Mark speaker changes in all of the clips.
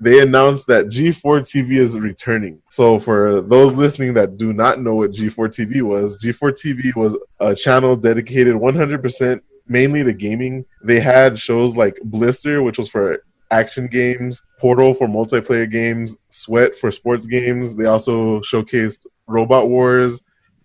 Speaker 1: they announced that G4TV is returning. So for those listening that do not know what G4TV was, G4TV was a channel dedicated 100% mainly to gaming. They had shows like Blister, which was for action games, Portal for multiplayer games, Sweat for sports games. They also showcased Robot Wars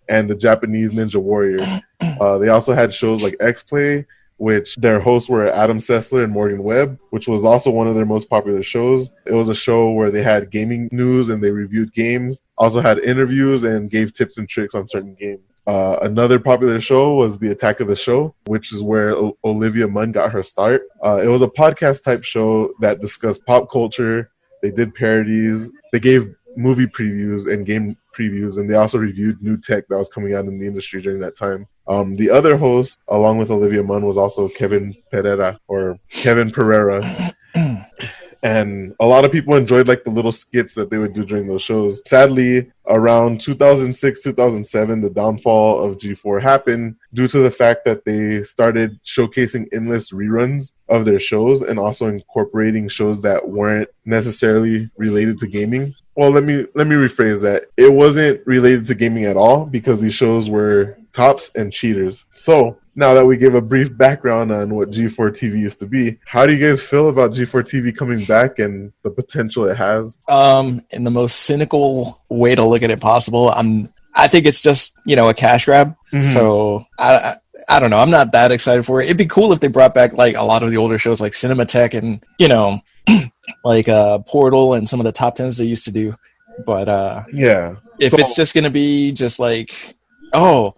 Speaker 1: and the Japanese Ninja Warrior. They also had shows like X-Play, which their hosts were Adam Sessler and Morgan Webb, which was also one of their most popular shows. It was a show where they had gaming news and they reviewed games, also had interviews and gave tips and tricks on certain games. Another popular show was The Attack of the Show, which is where Olivia Munn got her start. It was a podcast type show that discussed pop culture. They did parodies. They gave movie previews and game previews, and they also reviewed new tech that was coming out in the industry during that time. The other host, along with Olivia Munn, was also Kevin Pereira. And a lot of people enjoyed like the little skits that they would do during those shows. Sadly, around 2006, 2007, the downfall of G4 happened due to the fact that they started showcasing endless reruns of their shows and also incorporating shows that weren't necessarily related to gaming. Well, let me rephrase that. It wasn't related to gaming at all because these shows were cops and cheaters. So now that we give a brief background on what G4TV used to be, how do you guys feel about G4TV coming back and the potential it has?
Speaker 2: In the most cynical way to look at it possible, I think it's just, a cash grab. Mm-hmm. So I don't know. I'm not that excited for it. It'd be cool if they brought back like a lot of the older shows like Cinematech and, like Portal and some of the top 10s they used to do. But if it's just going to be just like, oh,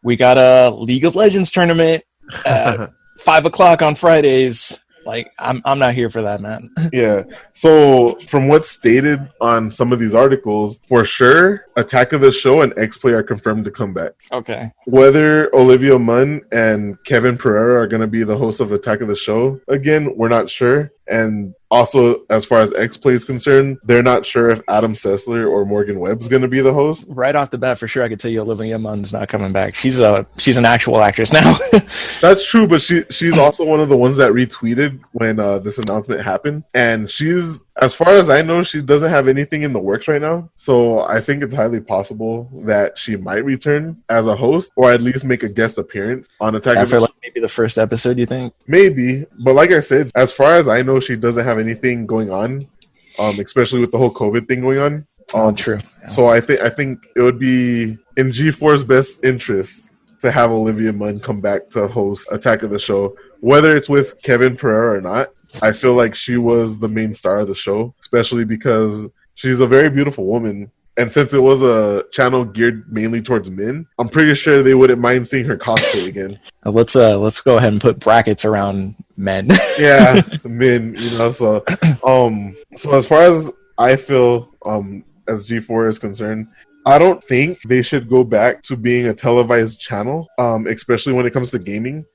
Speaker 2: we got a League of Legends tournament at 5:00 on Fridays. Like, I'm not here for that, man.
Speaker 1: Yeah. So from what's stated on some of these articles, for sure, Attack of the Show and X-Play are confirmed to come back.
Speaker 2: Okay.
Speaker 1: Whether Olivia Munn and Kevin Pereira are going to be the hosts of Attack of the Show again, we're not sure. And also, as far as X-Play is concerned, they're not sure if Adam Sessler or Morgan Webb's going to be the host.
Speaker 2: Right off the bat, for sure, I could tell you Olivia Munn's not coming back. She's an actual actress now.
Speaker 1: That's true, but she's also one of the ones that retweeted when this announcement happened. And she's, as far as I know, she doesn't have anything in the works right now. So I think it's highly possible that she might return as a host or at least make a guest appearance on Attack of the Show.
Speaker 2: After like maybe the first episode, you think?
Speaker 1: Maybe. But like I said, as far as I know, she doesn't have anything going on, especially with the whole COVID thing going on.
Speaker 2: True. Yeah.
Speaker 1: So I think it would be in G4's best interest to have Olivia Munn come back to host Attack of the Show. Whether it's with Kevin Pereira or not, I feel like she was the main star of the show, especially because she's a very beautiful woman. And since it was a channel geared mainly towards men, I'm pretty sure they wouldn't mind seeing her cosplay again.
Speaker 2: Let's go ahead and put brackets around men.
Speaker 1: Yeah, men. So as far as I feel, as G4 is concerned, I don't think they should go back to being a televised channel, especially when it comes to gaming,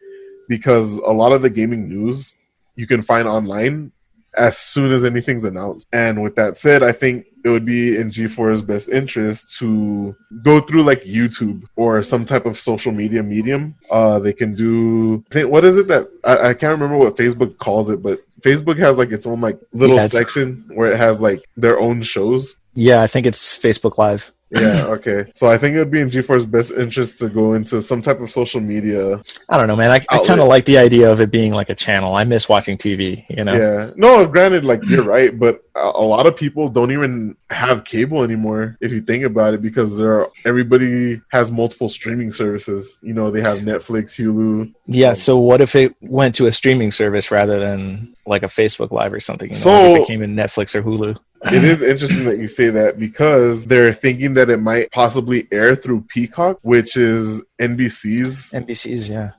Speaker 1: because a lot of the gaming news you can find online as soon as anything's announced. And with that said, I think it would be in G4's best interest to go through like YouTube or some type of social media medium. They can do, what is it that, I can't remember what Facebook calls it, but Facebook has like its own like little section where it has like their own shows.
Speaker 2: Yeah, I think it's Facebook Live.
Speaker 1: Yeah, okay. So I think it would be in G4's best interest to go into some type of social media.
Speaker 2: I don't know, man. I kind of like the idea of it being like a channel. I miss watching TV,
Speaker 1: Yeah. No, granted, like you're right, but a lot of people don't even have cable anymore if you think about it, because everybody has multiple streaming services. They have Netflix, Hulu.
Speaker 2: Yeah, so what if it went to a streaming service rather than like a Facebook Live or something?
Speaker 1: So
Speaker 2: like if it came in Netflix or Hulu.
Speaker 1: It is interesting that you say that, because they're thinking that it might possibly air through Peacock, which is NBC's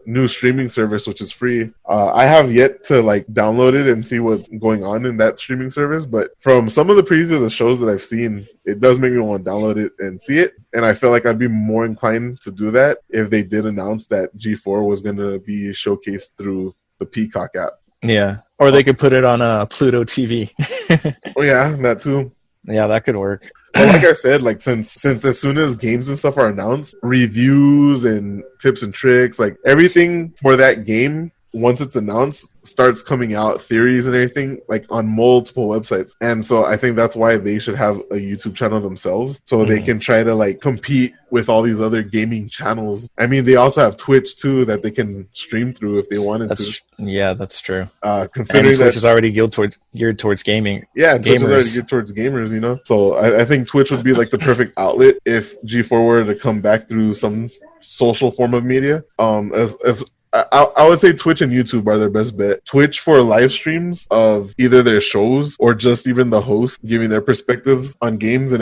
Speaker 1: new streaming service, which is free. I have yet to like download it and see what's going on in that streaming service, but from some of the previews of the shows that I've seen, it does make me want to download it and see it. And I feel like I'd be more inclined to do that if they did announce that G4 was going to be showcased through the Peacock app.
Speaker 2: Yeah, or they could put it on Pluto TV.
Speaker 1: Oh yeah, that too.
Speaker 2: Yeah, that could work.
Speaker 1: Well, like I said, like since as soon as games and stuff are announced, reviews and tips and tricks, like everything for that game once it's announced, starts coming out theories and everything like on multiple websites. And so I think that's why they should have a YouTube channel themselves, so they can try to like compete with all these other gaming channels. I mean, they also have Twitch too that they can stream through if they wanted to.
Speaker 2: Yeah, that's true.
Speaker 1: Considering
Speaker 2: and Twitch is already geared towards gaming.
Speaker 1: Yeah,
Speaker 2: gamers.
Speaker 1: Twitch is already geared towards gamers, you know? So I think Twitch would be like the perfect outlet if G4 were to come back through some social form of media. I would say Twitch and YouTube are their best bet. Twitch for live streams of either their shows or just even the host giving their perspectives on games and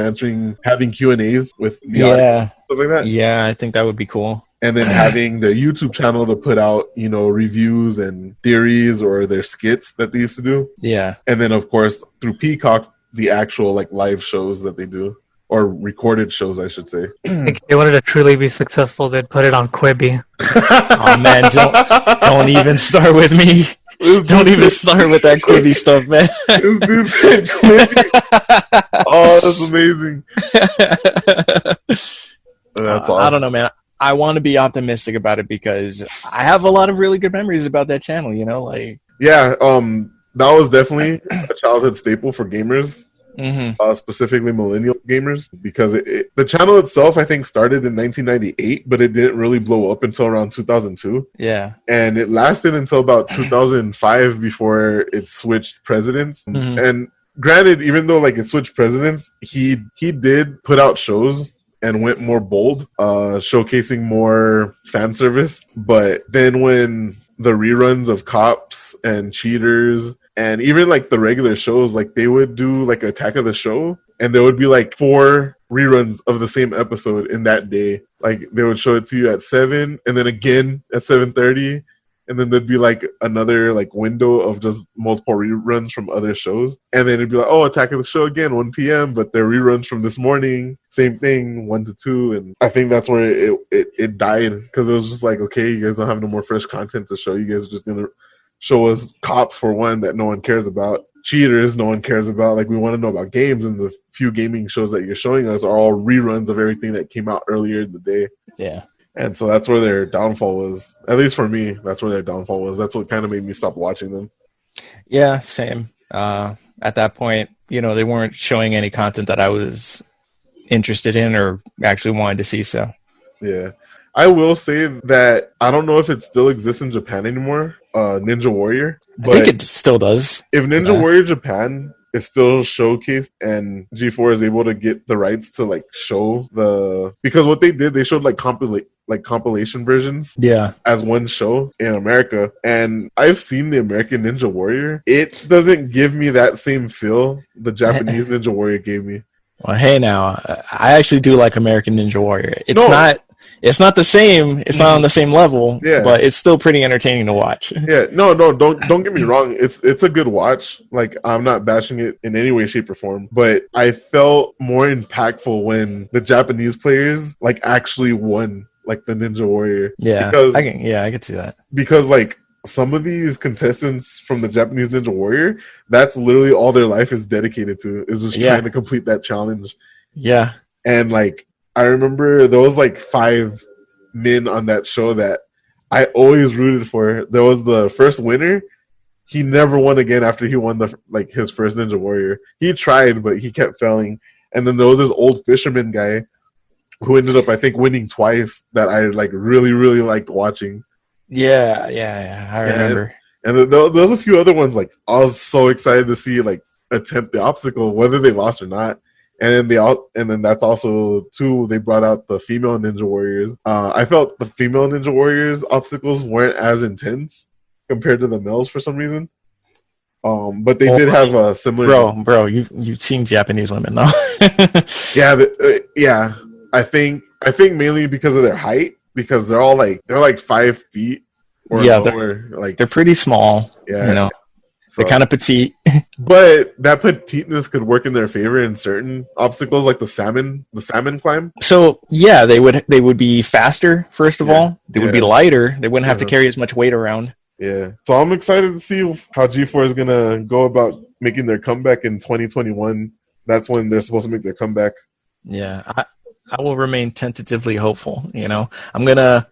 Speaker 1: having Q&As with the audience, stuff like that.
Speaker 2: Yeah, I think that would be cool.
Speaker 1: And then having their YouTube channel to put out, you know, reviews and theories or their skits that they used to do.
Speaker 2: Yeah.
Speaker 1: And then, of course, through Peacock, the actual like live shows that they do. Or recorded shows, I should say.
Speaker 3: If they wanted to truly be successful, they'd put it on Quibi.
Speaker 2: Oh man, don't even start with me. Don't even start with that Quibi stuff, man.
Speaker 1: This dude said Quibi. Oh, that's amazing. That's awesome.
Speaker 2: I don't know, man. I want to be optimistic about it because I have a lot of really good memories about that channel. You know, like
Speaker 1: that was definitely a childhood staple for gamers. Specifically millennial gamers, because the channel itself I think started in 1998, but it didn't really blow up until around 2002.
Speaker 2: Yeah,
Speaker 1: and it lasted until about 2005 before it switched presidents. And granted, even though like it switched presidents, he did put out shows and went more bold, showcasing more fan service. But then when the reruns of Cops and Cheaters and even like the regular shows, like they would do like Attack of the Show, and there would be like 4 reruns of the same episode in that day. Like they would show it to you at 7 and then again at 7:30, and then there'd be like another like window of just multiple reruns from other shows, and then it'd be like, oh, Attack of the Show again 1 p.m., but they're reruns from this morning, same thing, 1 to 2. And I think that's where it died, because it was just like, okay, you guys don't have no more fresh content to show. You guys are just gonna show us Cops for one that no one cares about, Cheaters no one cares about. Like, we want to know about games, and the few gaming shows that you're showing us are all reruns of everything that came out earlier in the day.
Speaker 2: Yeah.
Speaker 1: And so that's where their downfall was. At least for me, that's where their downfall was. That's what kind of made me stop watching them.
Speaker 2: Yeah, same. At that point, you know, they weren't showing any content that I was interested in or actually wanted to see. So,
Speaker 1: yeah. I will say that I don't know if it still exists in Japan anymore, Ninja Warrior.
Speaker 2: But I think it still does.
Speaker 1: If Ninja Warrior Japan is still showcased and G4 is able to get the rights to like show because what they did, they showed like compilation versions as one show in America. And I've seen the American Ninja Warrior. It doesn't give me that same feel the Japanese Ninja Warrior gave me.
Speaker 2: Well, hey now, I actually do like American Ninja Warrior. It's not the same. It's not on the same level. Yeah. But it's still pretty entertaining to watch.
Speaker 1: Yeah. No. Don't get me wrong. It's a good watch. Like, I'm not bashing it in any way, shape, or form. But I felt more impactful when the Japanese players like actually won, like the Ninja Warrior.
Speaker 2: Yeah. Because I can see that.
Speaker 1: Because like some of these contestants from the Japanese Ninja Warrior, that's literally all their life is dedicated to, is just trying to complete that challenge.
Speaker 2: Yeah.
Speaker 1: And like, I remember there was like 5 men on that show that I always rooted for. There was the first winner. He never won again after he won his first Ninja Warrior. He tried, but he kept failing. And then there was this old fisherman guy who ended up, I think, winning twice, that I like really, really liked watching.
Speaker 2: Yeah, I remember.
Speaker 1: And there was a few other ones. Like, I was so excited to see like attempt the obstacle, whether they lost or not. And then that's also too, they brought out the female Ninja Warriors. I felt the female Ninja Warriors obstacles weren't as intense compared to the males for some reason. But they did have a similar.
Speaker 2: Bro, you've seen Japanese women though.
Speaker 1: Yeah. I think mainly because of their height, because they're 5 feet or lower.
Speaker 2: They're pretty small. Yeah, you know. They're kind of petite.
Speaker 1: But that petiteness could work in their favor in certain obstacles, like the salmon climb.
Speaker 2: So yeah, they would be faster, first of all. They would be lighter. They wouldn't have to carry as much weight around.
Speaker 1: Yeah. So I'm excited to see how G4 is gonna go about making their comeback in 2021. That's when they're supposed to make their comeback.
Speaker 2: Yeah. I will remain tentatively hopeful, you know. I'm gonna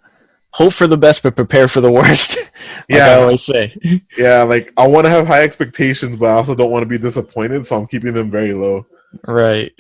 Speaker 2: hope for the best, but prepare for the worst. Like I always say.
Speaker 1: Yeah, like I want to have high expectations, but I also don't want to be disappointed, so I'm keeping them very low.
Speaker 2: Right.